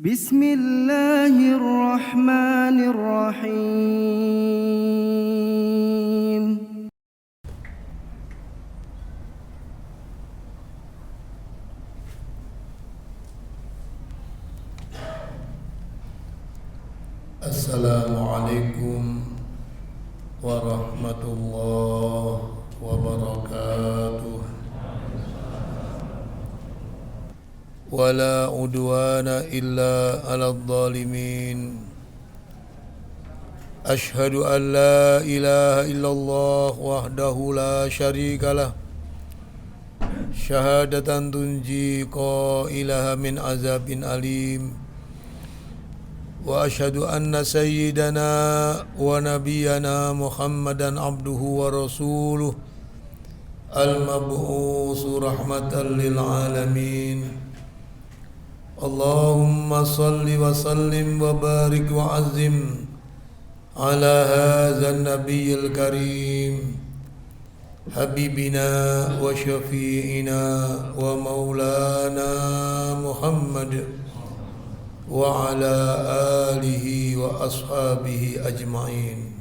Bismillahirrahmanirrahim. Assalamualaikum warahmatullahi wabarakatuh. Wala udwana illa 'alal zalimin. Ashhadu an la ilaha illallah wahdahu la syarikalah. Syahadatan tunji qailaha min azabin alim. Wa ashhadu anna sayyidana wa nabiyyana Muhammadan abduhu wa rasuluh al-mab'usu rahmatan lil alamin. Allahumma salli wa sallim wa barik wa azim ala hadzal nabiyil karim habibina wa syafi'ina wa maulana Muhammad wa ala alihi wa ashabihi ajma'in.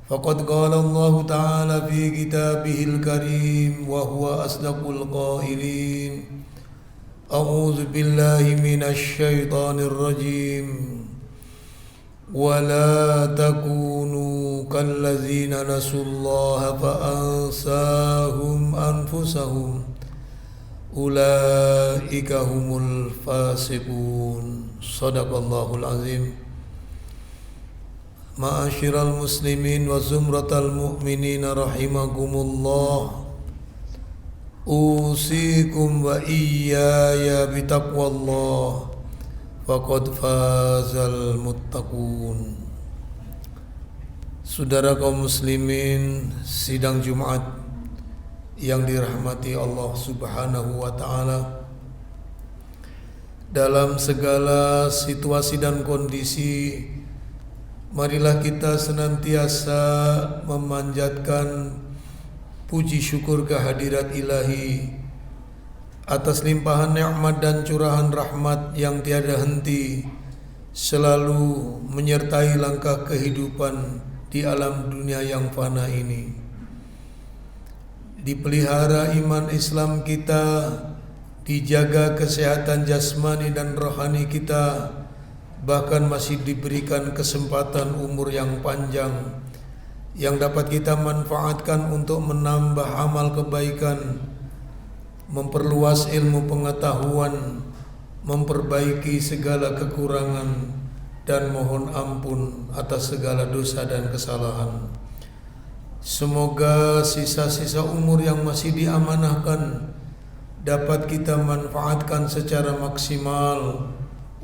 Faqad qala Allah ta'ala fi kitabihil karim wa huwa asdaqul qailin. A'udzu billahi minasy syaithanir rajim. Wa la takunu kallazina nasullaha fa ansahum anfusahum. Ulaika humul fasiqun. Shadaqallahul azim. Ma'asyiral muslimin wa zumratal mu'minin rahimakumullah. Usikum wa iyaya bitaqwallah. Faqad fazal muttaqun. Saudara kaum muslimin, sidang Jumat yang dirahmati Allah Subhanahu wa ta'ala, dalam segala situasi dan kondisi, marilah kita senantiasa memanjatkan puji syukur kehadirat ilahi atas limpahan nikmat dan curahan rahmat yang tiada henti selalu menyertai langkah kehidupan di alam dunia yang fana ini. Dipelihara iman Islam kita, dijaga kesehatan jasmani dan rohani kita, bahkan masih diberikan kesempatan umur yang panjang yang dapat kita manfaatkan untuk menambah amal kebaikan, memperluas ilmu pengetahuan, memperbaiki segala kekurangan, dan mohon ampun atas segala dosa dan kesalahan. Semoga sisa-sisa umur yang masih diamanahkan dapat kita manfaatkan secara maksimal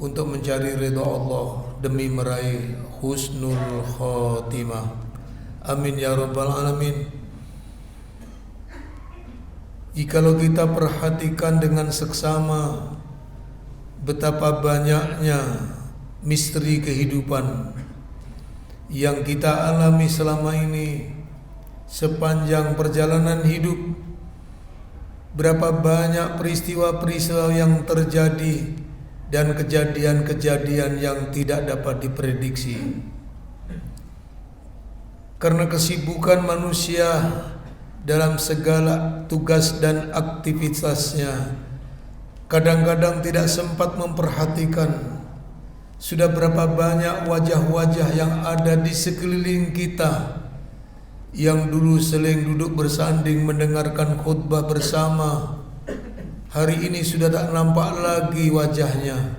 untuk mencari ridha Allah demi meraih husnul khatimah. Amin ya rabbal alamin. Jikalau kita perhatikan dengan seksama betapa banyaknya misteri kehidupan yang kita alami selama ini, sepanjang perjalanan hidup, berapa banyak peristiwa-peristiwa yang terjadi dan kejadian-kejadian yang tidak dapat diprediksi. Karena kesibukan manusia dalam segala tugas dan aktivitasnya, kadang-kadang tidak sempat memperhatikan sudah berapa banyak wajah-wajah yang ada di sekeliling kita, yang dulu sering duduk bersanding mendengarkan khutbah bersama, hari ini sudah tak nampak lagi wajahnya.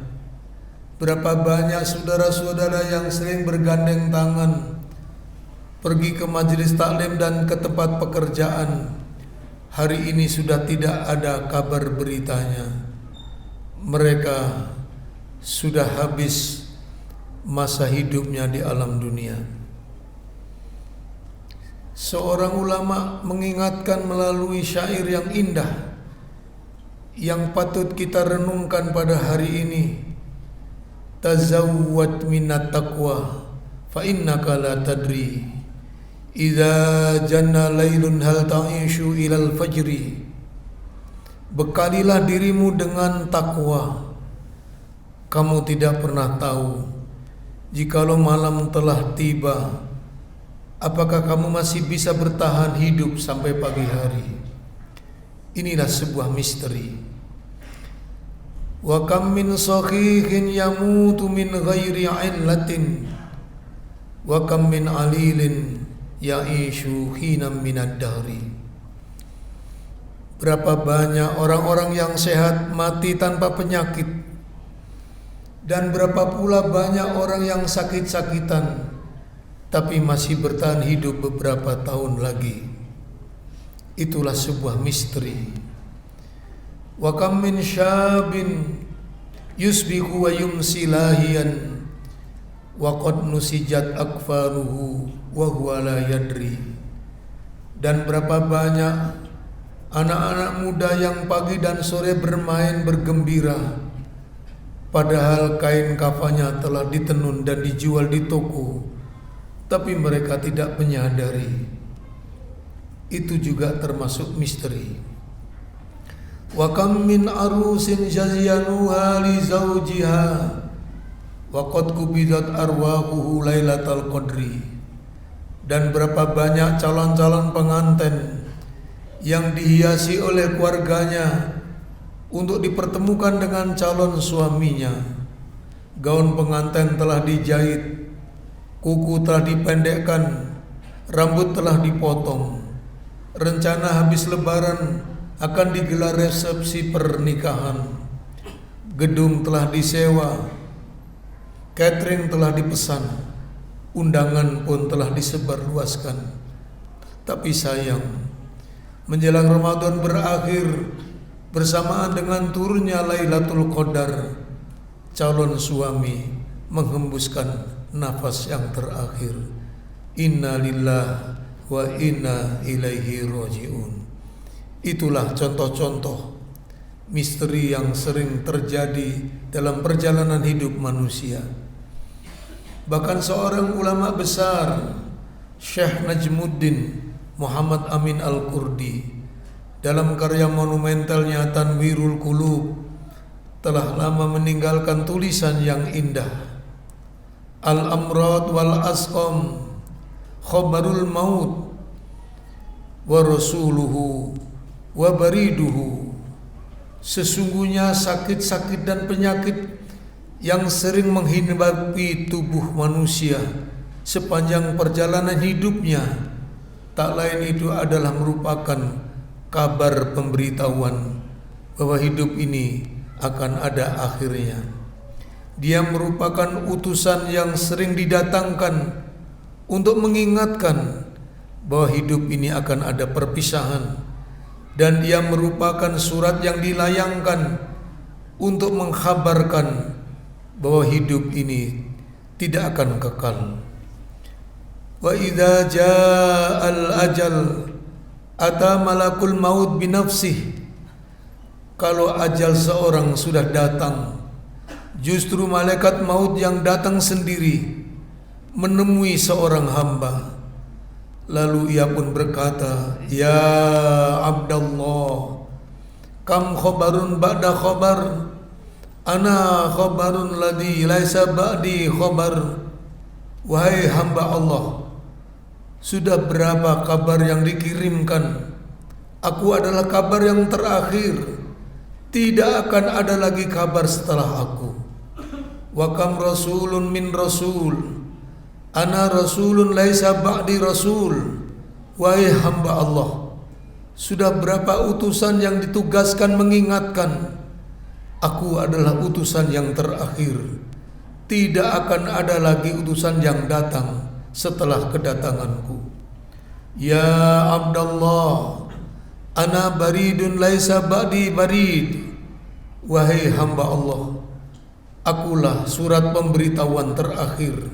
Berapa banyak saudara-saudara yang sering bergandeng tangan pergi ke majelis taklim dan ke tempat pekerjaan, hari ini sudah tidak ada kabar beritanya. Mereka sudah habis masa hidupnya di alam dunia. Seorang ulama mengingatkan melalui syair yang indah yang patut kita renungkan pada hari ini. Tazawwad minat taqwa fa innaka la tadri idza janna lailun hal ta'ishu ilal fajri. Bekalilah dirimu dengan takwa, Kamu tidak pernah tahu, jikalau malam telah tiba, apakah kamu masih bisa bertahan hidup sampai pagi hari? Inilah sebuah misteri. Wa kam min sakhihin yamutu min ghairi illatin, wa kam min alilin ya'ishu hinam minad dahri. Berapa banyak orang-orang yang sehat mati tanpa penyakit, dan berapa pula banyak orang yang sakit-sakitan tapi masih bertahan hidup beberapa tahun lagi. Itulah sebuah misteri. Wa kam min syabin yusbihu wa yumsi lahiyan wa qad nusijat akfaruhu wa huwa la yadri. Dan berapa banyak anak-anak muda yang pagi dan sore bermain bergembira, padahal kain kafannya telah ditenun dan dijual di toko, tapi mereka tidak menyadari. Itu juga termasuk misteri. Wa kam min arusin jazyanuha li zawjiha wa qad kubidat arwahuhu lailatal qadri. Dan berapa banyak calon-calon pengantin yang dihiasi oleh keluarganya untuk dipertemukan dengan calon suaminya. Gaun pengantin telah dijahit, kuku telah dipendekkan, rambut telah dipotong. Rencana habis lebaran akan digelar resepsi pernikahan. Gedung telah disewa, catering telah dipesan, undangan pun telah disebarluaskan. Tapi sayang, menjelang Ramadan berakhir, bersamaan dengan turunnya Lailatul Qadar, calon suami menghembuskan nafas yang terakhir. Inna lillahi wa inna ilaihi raji'un. Itulah contoh-contoh misteri yang sering terjadi dalam perjalanan hidup manusia. Bahkan seorang ulama besar, Syekh Najmuddin Muhammad Amin Al-Qurdi, dalam karya monumentalnya Tanwirul Qulub, telah lama meninggalkan tulisan yang indah. Al-amrad wal asqam, khabarul maut, wa rasuluhu wa bariduhu. Sesungguhnya sakit-sakit dan penyakit yang sering menghinggapi tubuh manusia sepanjang perjalanan hidupnya, tak lain itu adalah merupakan kabar pemberitahuan bahwa hidup ini akan ada akhirnya. Dia merupakan utusan yang sering didatangkan untuk mengingatkan bahwa hidup ini akan ada perpisahan, dan dia merupakan surat yang dilayangkan untuk mengkhabarkan bahwa hidup ini tidak akan kekal. Wa idza ja'al ajal ata malakul maut binafsih. Kalau ajal seorang sudah datang, justru malaikat maut yang datang sendiri menemui seorang hamba. Lalu ia pun berkata, "Ya Abdallah, kam khabarun ba'da khabar, ana khabarun ladhi laisa ba'di khabar." Wahai hamba Allah, sudah berapa kabar yang dikirimkan? Aku adalah kabar yang terakhir. Tidak akan ada lagi kabar setelah aku. Wa kam rasulun min rasul, ana rasulun laisa ba'di rasul. Wahai hamba Allah, sudah berapa utusan yang ditugaskan mengingatkan, aku adalah utusan yang terakhir. Tidak akan ada lagi utusan yang datang setelah kedatanganku. Ya Abdallah, ana baridun laisa ba'di barid. Wahai hamba Allah, akulah surat pemberitahuan terakhir.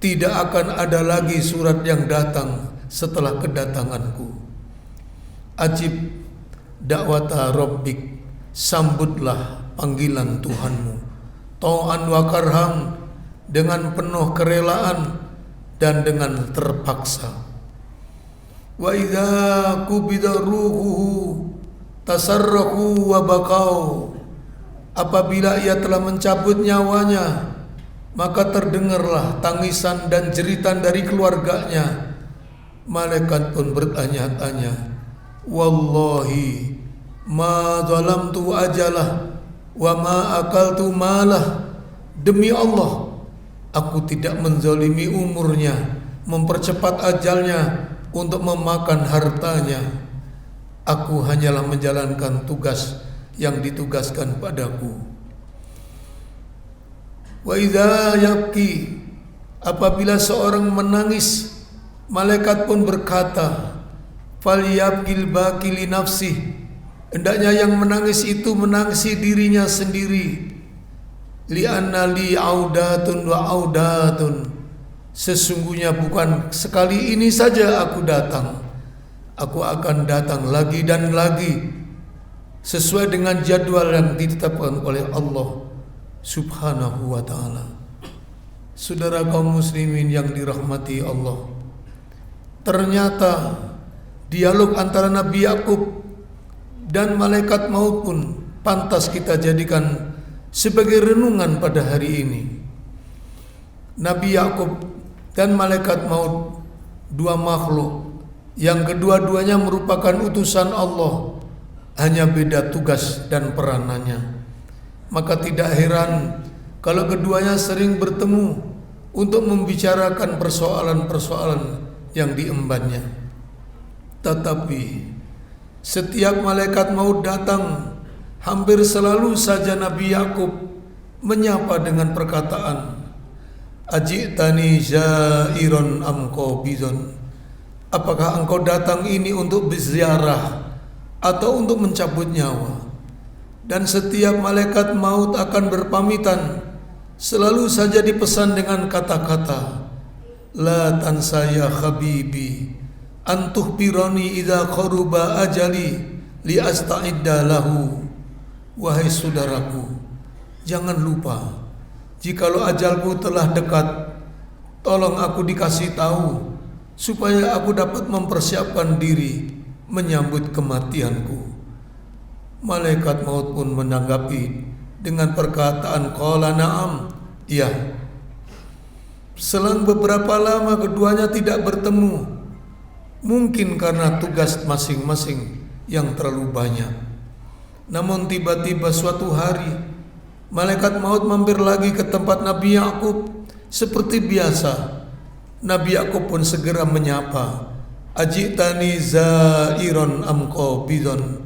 Tidak akan ada lagi surat yang datang setelah kedatanganku. Ajib da'wata rabbik, sambutlah panggilan Tuhanmu. Ta'an wa karham, dengan penuh kerelaan dan dengan terpaksa. Wa idza qubida ruhuhu tasarrahu wa baqau. apabila ia telah mencabut nyawanya, maka terdengarlah tangisan dan jeritan dari keluarganya. Malaikat pun bertanya-tanya, wallahi ma zalamtu ajalah wa ma akaltu malah. Demi Allah, aku tidak menzalimi umurnya, mempercepat ajalnya untuk memakan hartanya. Aku hanyalah menjalankan tugas yang ditugaskan padaku. Wa idza yabki, apabila seorang menangis, malaikat pun berkata, falyabkil baki li nafsih, hendaknya yang menangis itu menangisi dirinya sendiri. Li'anna li audatun wa audatun, sesungguhnya bukan sekali ini saja aku datang, aku akan datang lagi dan lagi sesuai dengan jadwal yang ditetapkan oleh Allah Subhanahu wa ta'ala. Saudara kaum muslimin yang dirahmati Allah, ternyata dialog antara Nabi Yakub dan malaikat maut pun pantas kita jadikan sebagai renungan pada hari ini. Nabi Yakub dan malaikat maut, dua makhluk yang kedua-duanya merupakan utusan Allah, hanya beda tugas dan peranannya. Maka tidak heran kalau keduanya sering bertemu untuk membicarakan persoalan-persoalan yang diembannya. Tetapi setiap malaikat maut datang, hampir selalu saja Nabi Yakub menyapa dengan perkataan, Ajitani zairon am qabidun, apakah engkau datang ini untuk berziarah atau untuk mencabut nyawa? Dan setiap malaikat maut akan berpamitan, selalu saja dipesan dengan kata-kata, la tansa ya habibi antuh pironi idza qaruba ajali li asta'idda lahu. Wahai saudaraku, jangan lupa jikalau ajalku telah dekat, tolong aku dikasih tahu supaya aku dapat mempersiapkan diri menyambut kematianku. Malaikat maut pun menanggapi dengan perkataan qala na'am, iya. Selang beberapa lama keduanya tidak bertemu, mungkin karena tugas masing-masing yang terlalu banyak. Namun tiba-tiba suatu hari, malaikat maut mampir lagi ke tempat Nabi Yakub seperti biasa. Nabi Yakub pun segera menyapa, Ajitani zairon am qabidun,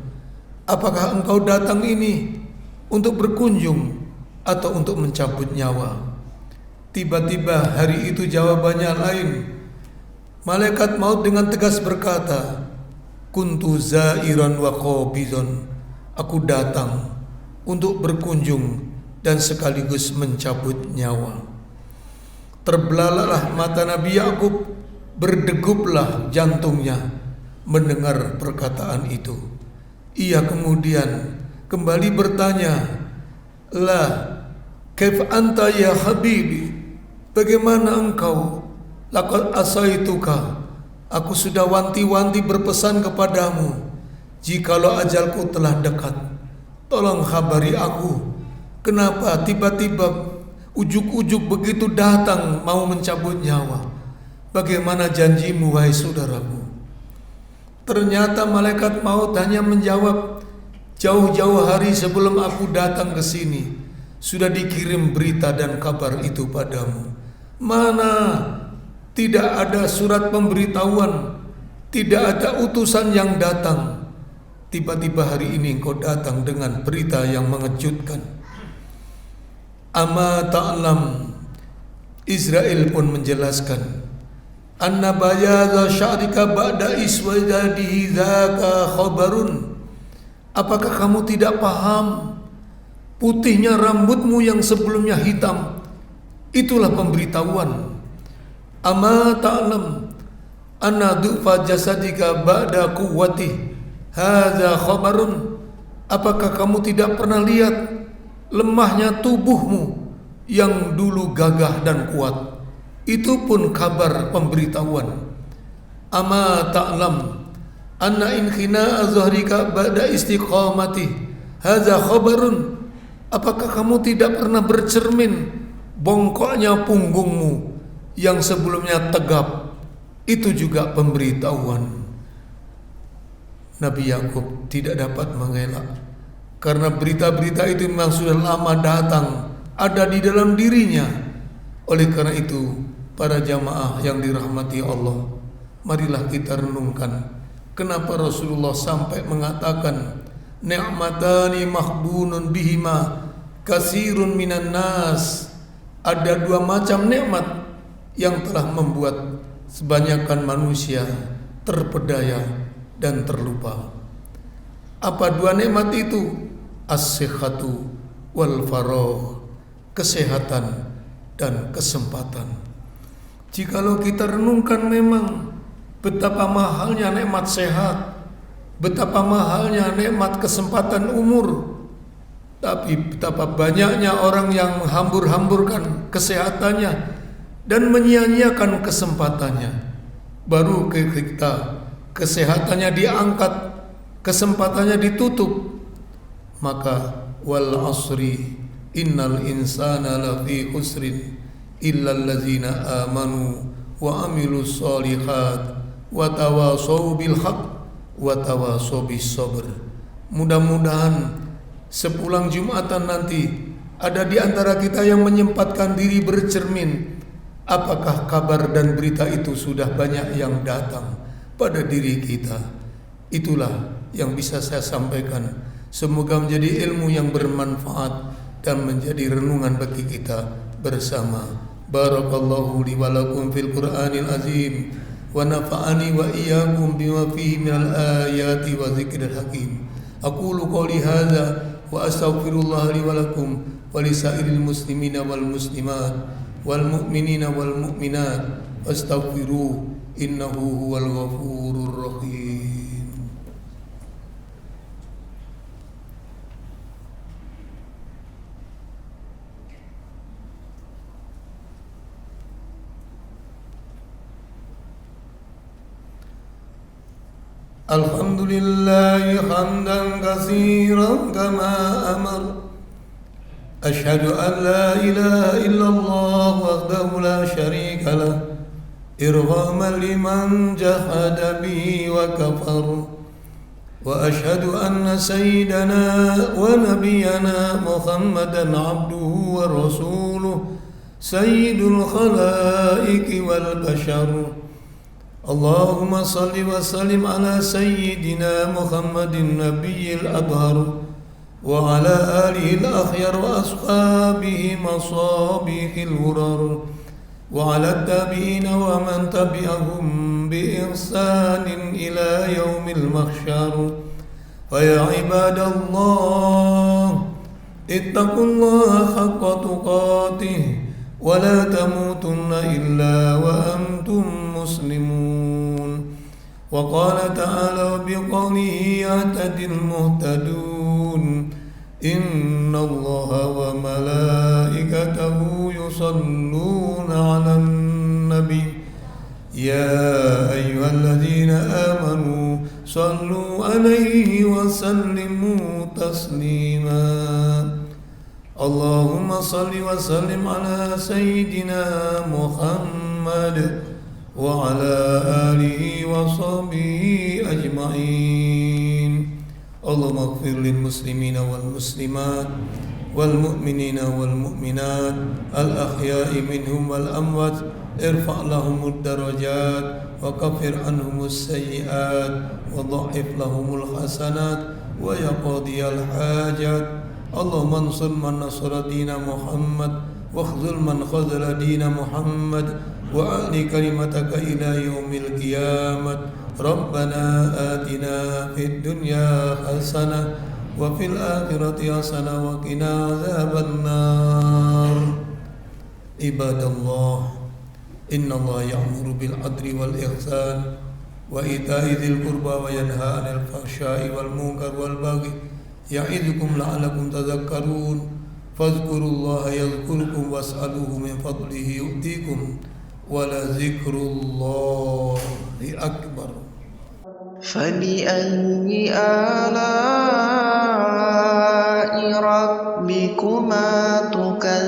apakah engkau datang ini untuk berkunjung atau untuk mencabut nyawa? Tiba-tiba hari itu jawabannya lain. Malaikat maut dengan tegas berkata, kuntu zairon wa qabidun, aku datang untuk berkunjung dan sekaligus mencabut nyawa. Terbelalalah mata Nabi Yakub, berdeguplah jantungnya mendengar perkataan itu. Ia kemudian kembali bertanya, la kaif anta ya habibi, bagaimana engkau? Laqad asaituka, aku sudah wanti-wanti berpesan kepadamu, jikalau ajalku telah dekat, tolong kabari aku. Kenapa tiba-tiba ujuk-ujuk begitu datang mau mencabut nyawa? Bagaimana janjimu wahai saudaraku? Ternyata malaikat maut hanya menjawab, jauh-jauh hari sebelum aku datang ke sini sudah dikirim berita dan kabar itu padamu. Mana? Tidak ada surat pemberitahuan, tidak ada utusan yang datang. Tiba-tiba hari ini engkau datang dengan berita yang mengejutkan. Ama ta'lam, Israel pun menjelaskan, anna bayadha sya'rika ba'da iswadadihi dzaka khabarun, apakah kamu tidak paham putihnya rambutmu yang sebelumnya hitam, itulah pemberitahuan. Ama ta'lam anna du'fa jasadika ba'da quwwati hadza khabarun, apakah kamu tidak pernah lihat lemahnya tubuhmu yang dulu gagah dan kuat, itu pun kabar pemberitahuan. Ama ta'lam anna inkhina'a zahrika ba'da istiqamati hadza khabarun, Apakah kamu tidak pernah bercermin bongkoknya punggungmu yang sebelumnya tegap? Itu juga pemberitahuan. Nabi Yakub tidak dapat mengelak, karena berita-berita itu memang sudah lama datang, ada di dalam dirinya. Oleh karena itu, para jamaah yang dirahmati Allah, marilah kita renungkan kenapa Rasulullah sampai mengatakan ni'matani mahbunun bihima kasirun minan nas. Ada dua macam nikmat yang telah membuat sebanyakan manusia terpedaya dan terlupa. Apa dua nikmat itu? As-sihhatu wal faragh, kesehatan dan kesempatan. Jikalau kita renungkan memang betapa mahalnya nikmat sehat, betapa mahalnya nikmat kesempatan umur, tapi betapa banyaknya orang yang menghambur-hamburkan kesehatannya dan menyia-nyiakan kesempatannya. Baru kita kesehatannya diangkat, kesempatannya ditutup, maka wal asri innal insana lafi khusrin illal ladzina amanu wa amilus solihat wa tawasaw bil haqq wa tawasaw bis sabr. Mudah-mudahan sepulang Jumatan nanti ada di antara kita yang menyempatkan diri bercermin, apakah kabar dan berita itu sudah banyak yang datang pada diri kita. Itulah yang bisa saya sampaikan. Semoga menjadi ilmu yang bermanfaat dan menjadi renungan bagi kita bersama. Barakallahu li wa lakum fil Qur'anil azim wa nafa'ani wa iyyakum bima fihi minal ayati wa dzikril hakim. Aqulu qawli hadza wa astaghfirullah li wa lakum wa lisairil muslimina wal muslimat wal mu'minina wal mu'minat wastaghfiruh innahu huwal ghafurur rahim. Alhamdulillah hamdan katsiran kama amar. Asyhadu an la ilaha illallah wahdahu la syarika lah irghaman liman jahada bihi wa kafar. Wa asyhadu anna sayyidana wa nabiyyana Muhammadan abduhu wa rasuluh sayyidul khalaiqi wal bashar. Allahumma salli wa sallim ala sayyidina Muhammadin nabiyil adhar wa ala alihi al-akhyar wa ashabihi masabihil hurar wa ala tabi'ina wa man tabi'ahum bi ihsanin ila yaumil mahsyar. Fa ya ibadallah ittaqullaha haqqa tuqatih wa la tamutunna illa wa antum muslimun. Wa qala ta'ala biqawlihi yahtadil muhtadun. Inna allaha wa malaikatahu yusalluna 'alan nabi ya ayyuhalladzina amanu sallu 'alaihi wa sallimu taslima. Allahumma salli wa sallim ala sayyidina Muhammad wa ala alihi wa sahbihi ajma'in. Allahumma ighfir lil muslimina wal muslimat wal mu'minina wal mu'minat al ahya'i minhum wal amwat irfa' lahumud darajat wa kaffir anhumus sayyi'at wa dha'if lahumul hasanat wa yaqdiyal hajat. Allahumma ansur man nasara dina Muhammad wa khzul man khazala dina Muhammad wa a'li kalimataka ila yaumil qiyamah. Rabbana atina fid dunya hasanah wa fil akhirati hasanah wa qina azabannar. Ibadallah, innallaha ya'muru bil adli wal ihsan wa ita'i dzil qurba wa yanha 'anil fahsya'i wal munkar wal baghi ya'idukum la'alakum tadhakkarun. Fadhkurullaha yadhkurkum was'aluhu min fadlihi yu'tikum wa la dzikrullahi akbar. فبأي آلاء ربك ربكما تكذبان